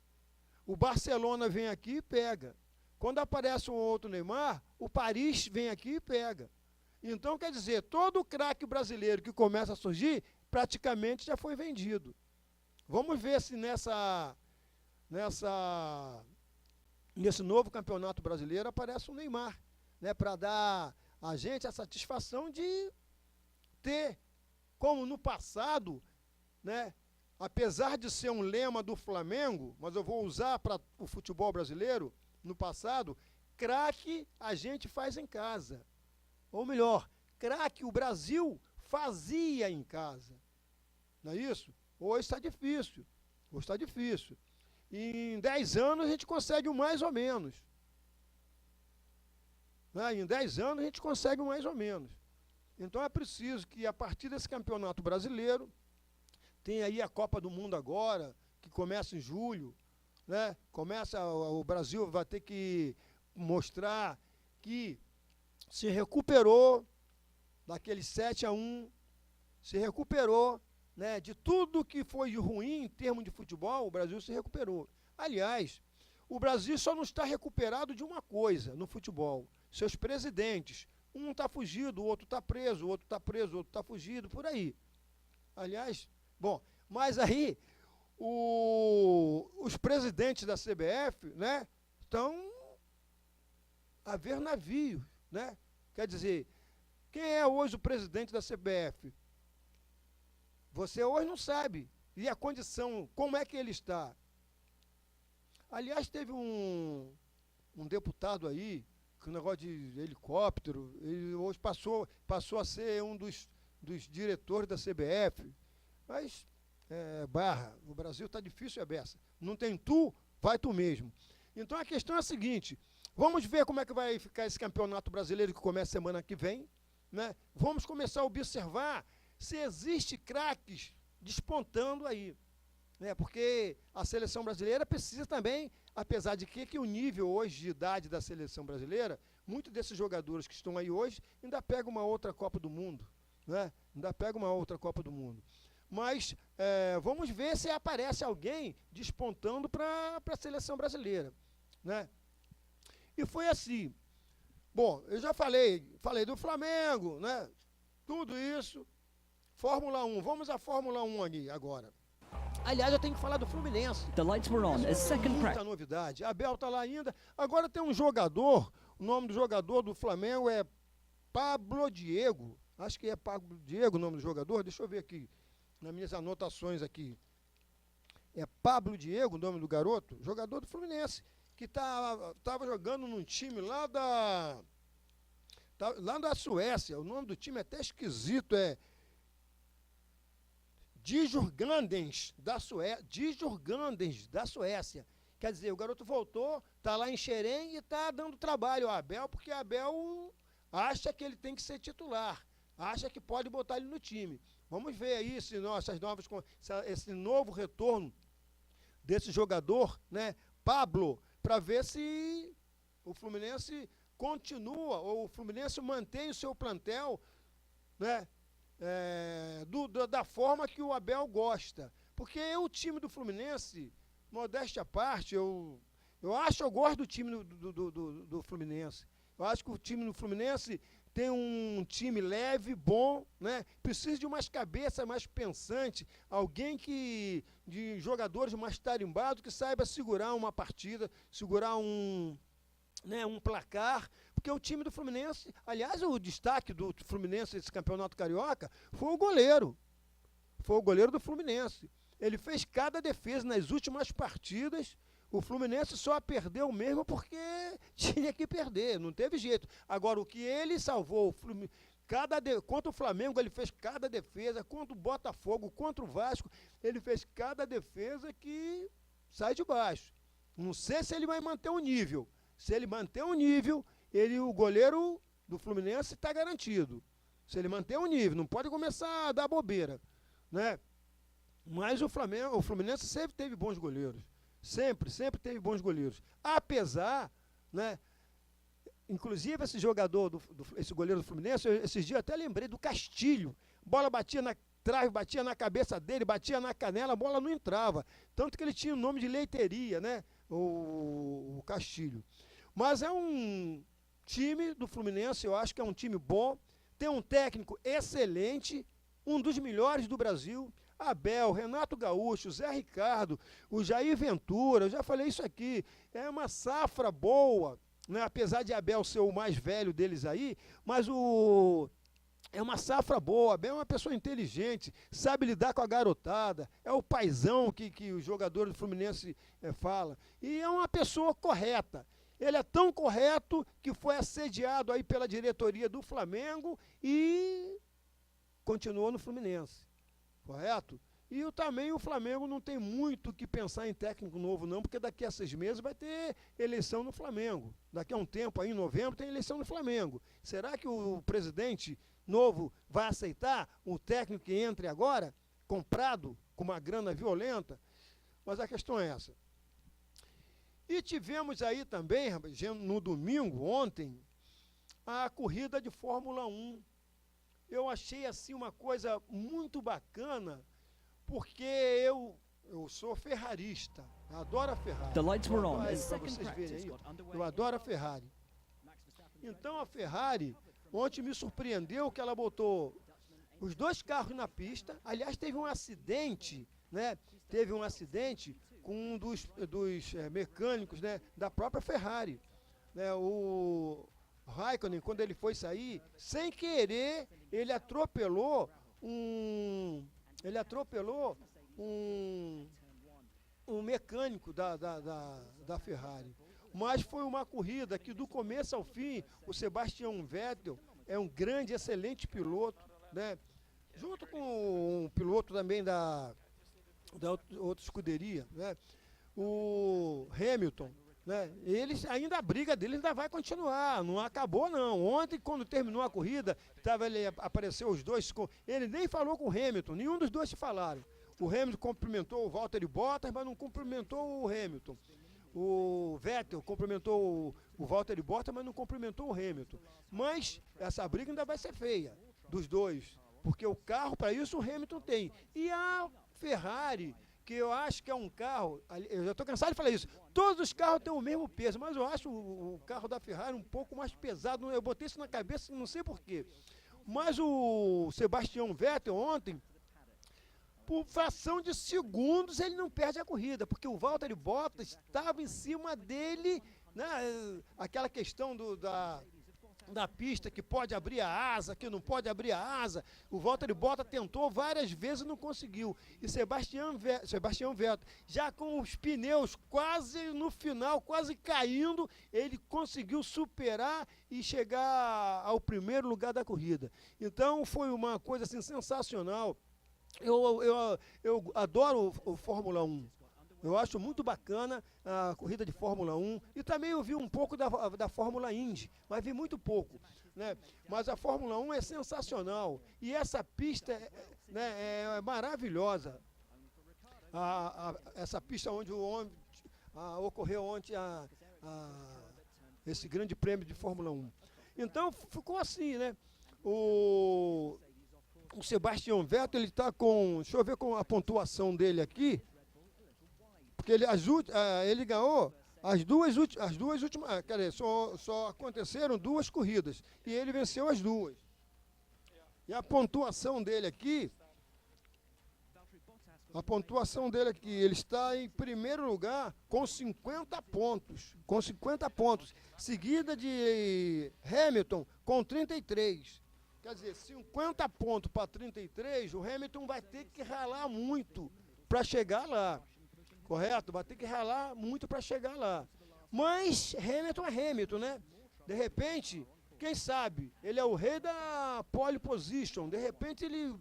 o Barcelona vem aqui e pega. Quando aparece um outro Neymar, o Paris vem aqui e pega. Então, quer dizer, todo o craque brasileiro que começa a surgir, praticamente já foi vendido. Vamos ver se nesse novo campeonato brasileiro aparece um Neymar, né, para dar a gente a satisfação de ter, como no passado, né, apesar de ser um lema do Flamengo, mas eu vou usar para o futebol brasileiro, no passado, craque a gente faz em casa. Ou melhor, craque o Brasil fazia em casa. Não é isso? Hoje está difícil. Hoje está difícil. Em 10 anos a gente consegue um mais ou menos. Né? Em 10 anos a gente consegue um mais ou menos. Então é preciso que a partir desse campeonato brasileiro, tem aí a Copa do Mundo agora, que começa em julho, né? O Brasil vai ter que mostrar que se recuperou daquele 7-1, se recuperou, né, de tudo que foi ruim em termos de futebol, o Brasil se recuperou. Aliás, o Brasil só não está recuperado de uma coisa no futebol, seus presidentes. Um está fugido, o outro está preso, o outro está preso, o outro está fugido, por aí. Aliás, bom, mas aí os presidentes da CBF, né, estão a ver navios, né? Quer dizer, quem é hoje o presidente da CBF? Você hoje não sabe. E a condição, como é que ele está? Aliás, teve um deputado aí, que o negócio de helicóptero, ele hoje passou a ser um dos diretores da CBF. Mas, o Brasil está difícil, é beça. Não tem tu, vai tu mesmo. Então a questão é a seguinte, vamos ver como é que vai ficar esse campeonato brasileiro que começa semana que vem, né? Vamos começar a observar se existe craques despontando aí, né? Porque a seleção brasileira precisa também, apesar de que o nível hoje de idade da seleção brasileira, muitos desses jogadores que estão aí hoje ainda pegam uma outra Copa do Mundo, né? Ainda pegam uma outra Copa do Mundo. Mas vamos ver se aparece alguém despontando para a seleção brasileira, né? E foi assim. Bom, eu já falei do Flamengo, né? Tudo isso. Fórmula 1, vamos à Fórmula 1 aqui agora. Aliás, eu tenho que falar do Fluminense. The lights were on as second Muita practice. novidade. Abel está lá ainda. Agora tem um jogador, o nome do jogador do Flamengo é Pablo Diego. Acho que é Pablo Diego o nome do jogador. Deixa eu ver aqui, nas minhas anotações aqui. É Pablo Diego o nome do garoto, jogador do Fluminense, que estava jogando num time lá da Suécia. O nome do time é até esquisito, é Djurgårdens da Suécia. Quer dizer, o garoto voltou, está lá em Xerém e está dando trabalho ao Abel, porque Abel acha que ele tem que ser titular, acha que pode botar ele no time. Vamos ver aí se esse novo retorno desse jogador, né, Pablo, para ver se o Fluminense continua, ou o Fluminense mantém o seu plantel, né, da forma que o Abel gosta. Porque o time do Fluminense, modéstia à parte, eu gosto do time do Fluminense. Eu acho que o time do Fluminense tem um time leve, bom, né? Precisa de umas cabeças mais pensantes, alguém de jogadores mais tarimbados que saiba segurar uma partida, segurar um placar, porque o time do Fluminense, aliás, o destaque do Fluminense nesse campeonato carioca foi o goleiro do Fluminense. Ele fez cada defesa nas últimas partidas. O Fluminense só perdeu mesmo porque tinha que perder, não teve jeito. Agora, o que ele salvou, contra o Flamengo ele fez cada defesa, contra o Botafogo, contra o Vasco, ele fez cada defesa que sai de baixo. Não sei se ele vai manter o nível. Se ele manter o nível, o goleiro do Fluminense está garantido. Se ele manter o nível, não pode começar a dar bobeira, né? Mas o Fluminense sempre teve bons goleiros. Sempre teve bons goleiros. Apesar, né? Inclusive esse jogador, esse goleiro do Fluminense, esses dias eu até lembrei do Castilho. Bola batia na trave, batia na cabeça dele, batia na canela, a bola não entrava. Tanto que ele tinha o nome de leiteria, né? O Castilho. Mas é um time do Fluminense, eu acho que é um time bom. Tem um técnico excelente, um dos melhores do Brasil. Abel, Renato Gaúcho, Zé Ricardo, o Jair Ventura, eu já falei isso aqui, é uma safra boa, né? Apesar de Abel ser o mais velho deles aí, mas é uma safra boa. Abel é uma pessoa inteligente, sabe lidar com a garotada, é o paizão que o jogador do Fluminense fala, e é uma pessoa correta. Ele é tão correto que foi assediado aí pela diretoria do Flamengo e continuou no Fluminense. Correto? E também o Flamengo não tem muito o que pensar em técnico novo não, porque daqui a 6 meses vai ter eleição no Flamengo. Daqui a um tempo, aí em novembro, tem eleição no Flamengo. Será que o presidente novo vai aceitar o técnico que entre agora, comprado com uma grana violenta? Mas a questão é essa. E tivemos aí também, no domingo, ontem, a corrida de Fórmula 1. Eu achei assim uma coisa muito bacana, porque eu sou ferrarista, eu adoro a Ferrari. The lights were on. Para vocês verem aí, eu adoro a Ferrari. Então a Ferrari, ontem me surpreendeu que ela botou os 2 carros na pista. Aliás, teve um acidente, né? Teve um acidente com um dos mecânicos, né, da própria Ferrari, né? O Raikkonen, quando ele foi sair, sem querer, ele atropelou um mecânico da Ferrari. Mas foi uma corrida que do começo ao fim, o Sebastian Vettel é um grande, excelente piloto, né? Junto com um piloto também da outra escuderia, né? O Hamilton, né? A briga deles ainda vai continuar, não acabou não. Ontem, quando terminou a corrida, apareceu os dois, ele nem falou com o Hamilton, nenhum dos dois se falaram. O Hamilton cumprimentou o Valtteri Bottas, mas não cumprimentou o Hamilton. O Vettel cumprimentou o Valtteri Bottas, mas não cumprimentou o Hamilton. Mas essa briga ainda vai ser feia, dos dois, porque o carro, para isso, o Hamilton tem. E a Ferrari, que eu acho que é um carro, eu já estou cansado de falar isso, todos os carros têm o mesmo peso, mas eu acho o carro da Ferrari um pouco mais pesado, eu botei isso na cabeça, não sei porquê. Mas o Sebastian Vettel ontem, por fração de segundos, ele não perde a corrida, porque o Valtteri Bottas estava em cima dele, né, aquela questão da pista, que pode abrir a asa, que não pode abrir a asa. O Valtteri Bottas tentou várias vezes e não conseguiu. E Sebastian Vettel, já com os pneus quase no final, quase caindo, ele conseguiu superar e chegar ao primeiro lugar da corrida. Então foi uma coisa assim, sensacional. Eu adoro o Fórmula 1. Eu acho muito bacana a corrida de Fórmula 1 e também eu vi um pouco da Fórmula Indy, mas vi muito pouco, né? Mas a Fórmula 1 é sensacional e essa pista é maravilhosa. Essa pista onde ocorreu ontem esse grande prêmio de Fórmula 1. Então ficou assim, né? o Sebastian Vettel, ele está com... Deixa eu ver com a pontuação dele aqui. Porque ele ganhou as duas últimas... Quer dizer, só aconteceram 2 corridas. E ele venceu as 2. E a pontuação dele aqui... ele está em primeiro lugar com 50 pontos. Com 50 pontos. Seguida de Hamilton com 33. Quer dizer, 50 pontos para 33, o Hamilton vai ter que ralar muito para chegar lá. Correto? Vai ter que ralar muito para chegar lá. Mas Hamilton é Hamilton, né? De repente, quem sabe, ele é o rei da pole position. De repente, ele...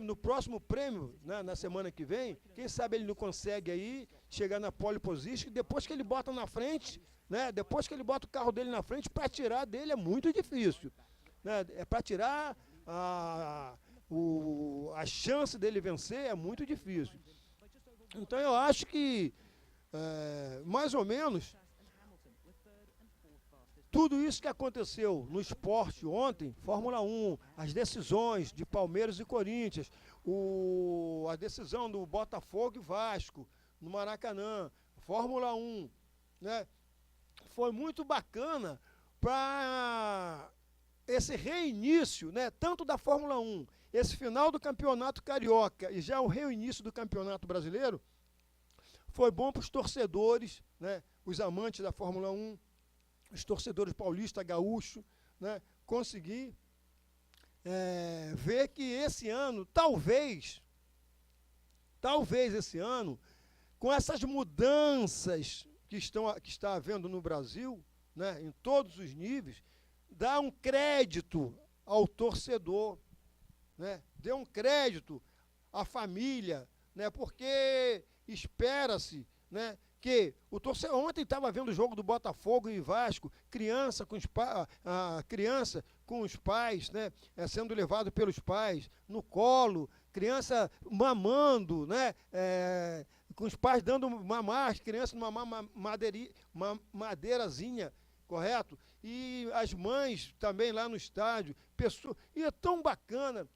No próximo prêmio, né, na semana que vem, quem sabe ele não consegue aí chegar na pole position, e depois que ele bota na frente, né, depois que ele bota o carro dele na frente, para tirar dele é muito difícil. Né, para tirar a chance dele vencer é muito difícil. Então eu acho que, mais ou menos, tudo isso que aconteceu no esporte ontem, Fórmula 1, as decisões de Palmeiras e Corinthians, a decisão do Botafogo e Vasco, no Maracanã, Fórmula 1, né, foi muito bacana para esse reinício, né, tanto da Fórmula 1, esse final do Campeonato Carioca e já o reinício do Campeonato Brasileiro, foi bom para os torcedores, né, os amantes da Fórmula 1, os torcedores paulistas, gaúcho, né, conseguir ver que esse ano, talvez esse ano, com essas mudanças que está havendo no Brasil, né, em todos os níveis, dá um crédito ao torcedor, né, dê um crédito à família, né, porque espera-se, né, que o torcedor, ontem estava vendo o jogo do Botafogo e Vasco, criança com os pais, né, sendo levado pelos pais no colo, criança mamando, né, com os pais dando mamar, as crianças mamar uma madeirazinha, correto? E as mães também lá no estádio, e é tão bacana.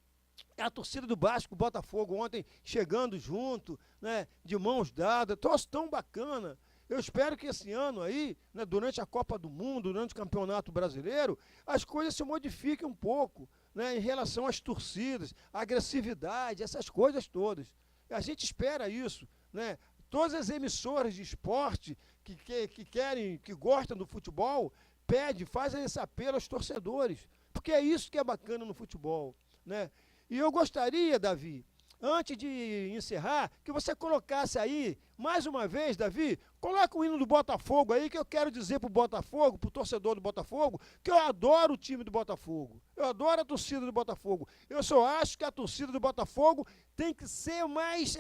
A torcida do Vasco, Botafogo, ontem chegando junto, né, de mãos dadas, troço tão bacana. Eu espero que esse ano aí, né, durante a Copa do Mundo, durante o Campeonato Brasileiro, as coisas se modifiquem um pouco, né, em relação às torcidas, à agressividade, essas coisas todas. A gente espera isso, né? Todas as emissoras de esporte que gostam do futebol, fazem esse apelo aos torcedores, porque é isso que é bacana no futebol, né? E eu gostaria, Davi, antes de encerrar, que você colocasse aí, mais uma vez, Davi, coloca o hino do Botafogo aí, que eu quero dizer pro Botafogo, pro torcedor do Botafogo, que eu adoro o time do Botafogo. Eu adoro a torcida do Botafogo. Eu só acho que a torcida do Botafogo tem que ser mais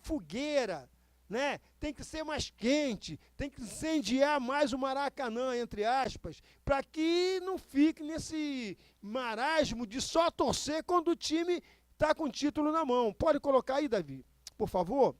fogueira, né? Tem que ser mais quente, tem que incendiar mais o Maracanã, entre aspas, para que não fique nesse marasmo de só torcer quando o time está com o título na mão. Pode colocar aí, Davi, por favor?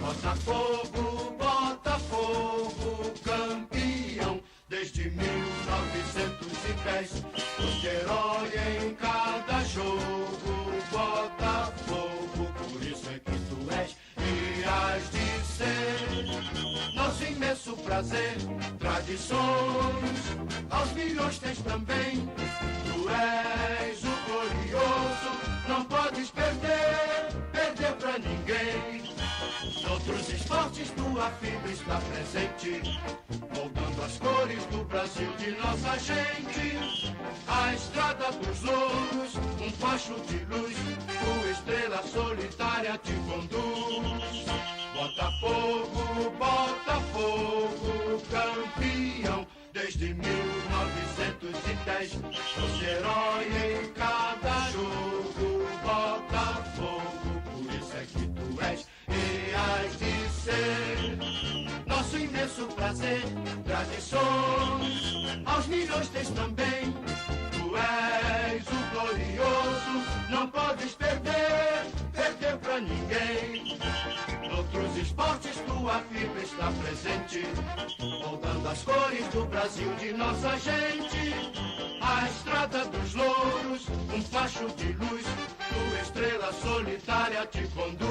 Botafogo, Botafogo, campeão desde 1910. O herói em cada jogo, Botafogo, por isso é que tu és e has de ser. Nosso imenso prazer, tradições, aos milhões tens também. Tu és o glorioso, não podes perder pra ninguém. Noutros esportes tua fibra está presente, moldando as cores do Brasil de nossa gente. A estrada dos louros, um facho de luz, tua estrela solitária te conduz. Botafogo, Botafogo, campeão desde 1910. Fosse herói em cada jogo, Botafogo, por isso é que tu és e has de ser. Nosso imenso prazer, tradições, aos milhões tens também. Tu és está presente, moldando as cores do Brasil de nossa gente. A estrada dos louros, um facho de luz, tua estrela solitária te conduz.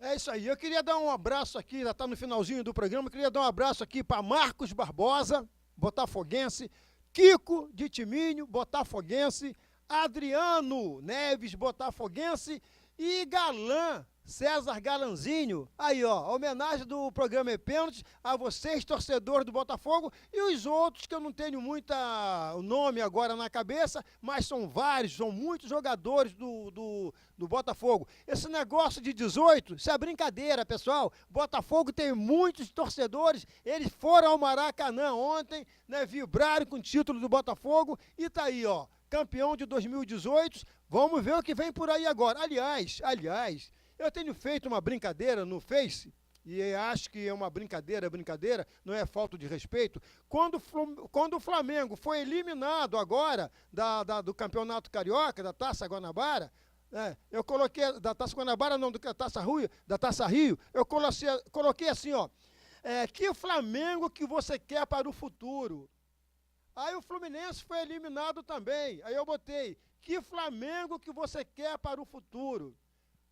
É isso aí, eu queria dar um abraço aqui, já está no finalzinho do programa, eu queria dar um abraço aqui para Marcos Barbosa, botafoguense, Kiko de Timinho, botafoguense, Adriano Neves, botafoguense, e Galan, César Galanzinho. Aí, ó, homenagem do programa E-Pênalti a vocês, torcedores do Botafogo, e os outros que eu não tenho o nome agora na cabeça, mas são vários, são muitos jogadores do Botafogo. Esse negócio de 18, isso é brincadeira, pessoal. Botafogo tem muitos torcedores, eles foram ao Maracanã ontem, né, vibraram com o título do Botafogo, e tá aí, ó, campeão de 2018, vamos ver o que vem por aí agora. Aliás, eu tenho feito uma brincadeira no Face, e acho que é uma brincadeira, não é falta de respeito. Quando o Flamengo foi eliminado agora do Campeonato Carioca, da Taça Guanabara, eu coloquei, da Taça Guanabara não, da Taça Rio, eu coloquei assim, ó, que Flamengo que você quer para o futuro? Aí o Fluminense foi eliminado também, aí eu botei, que Flamengo que você quer para o futuro?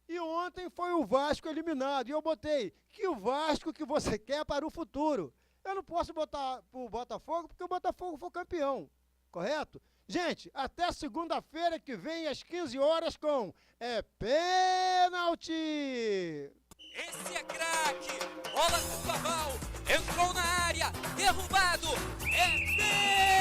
E ontem foi o Vasco eliminado. E eu botei, que o Vasco que você quer para o futuro. Eu não posso botar para o Botafogo, porque o Botafogo foi campeão. Correto? Gente, até segunda-feira que vem, às 15 horas, com pênalti! Esse é craque! Bola do Paval! Entrou na área! Derrubado! É pênalti!